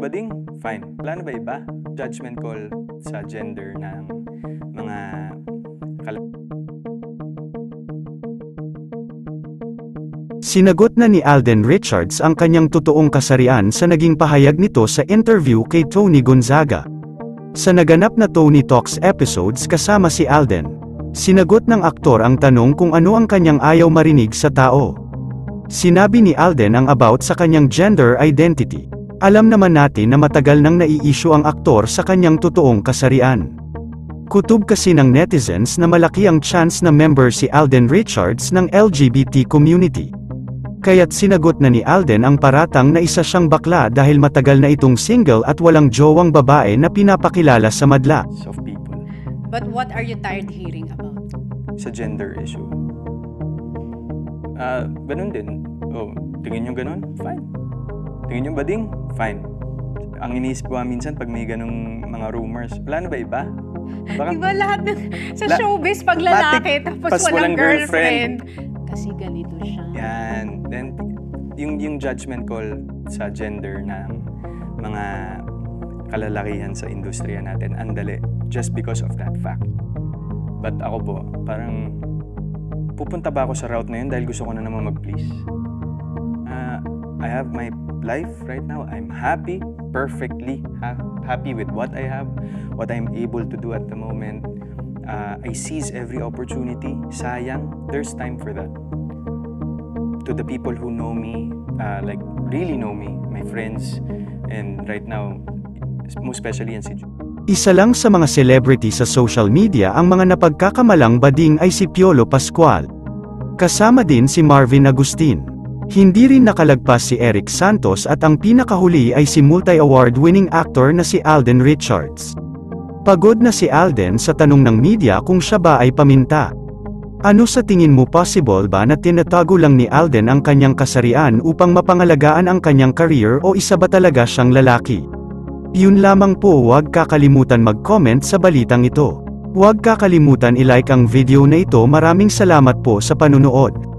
bading? Fine. Wala na ba iba? Judgment call sa gender ng mga Sinagot na ni Alden Richards ang kanyang totoong kasarian sa naging pahayag nito sa interview kay Tony Gonzaga. Sa naganap na Tony Talks episodes kasama si Alden, sinagot ng aktor ang tanong kung ano ang kanyang ayaw marinig sa tao. Sinabi ni Alden ang about sa kanyang gender identity. Alam naman natin na matagal nang nai-issue ang aktor sa kanyang totoong kasarian. Kutob kasi ng netizens na malaki ang chance na member si Alden Richards ng LGBT community. Kaya't sinagot na ni Alden ang paratang na isa siyang bakla dahil matagal na itong single at walang jowang babae na pinapakilala sa madla. of people But what are you tired hearing about? sa gender issue. Ganun din. Oh, tingin nyo ganun? Fine. Tingin nyo bading? Fine. Ang iniisip ko minsan pag may ganung mga rumors, wala na ba iba? Baka, Diba lahat sa showbiz pag lalaki tapos walang girlfriend. Kasi ganito siya. Yan. Then, yung judgment call sa gender ng mga kalalakihan sa industriya natin, andali, just because of that fact. But ako po, parang, pupunta ba ako sa route na yun dahil gusto ko na naman mag-please? I have my life right now. I'm happy, perfectly happy with what I have, what I'm able to do at the moment. I seize every opportunity. Sayang, there's time for that. To the people who know me, like really know me, my friends, and right now, most especially yan si Ju. Isa lang sa mga celebrity sa social media ang mga napagkakamalang bading ay si Piolo Pascual. Kasama din si Marvin Agustin. Hindi rin nakalagpas si Eric Santos at ang pinakahuli ay si multi-award-winning actor na si Alden Richards. Pagod na si Alden sa tanong ng media kung siya ba ay paminta. Ano sa tingin mo, possible ba na tinatago lang ni Alden ang kanyang kasarian upang mapangalagaan ang kanyang career o isa ba talaga siyang lalaki? Yun lamang po, huwag kakalimutan mag-comment sa balitang ito. Huwag kakalimutan i-like ang video na ito. Maraming salamat po sa panunood.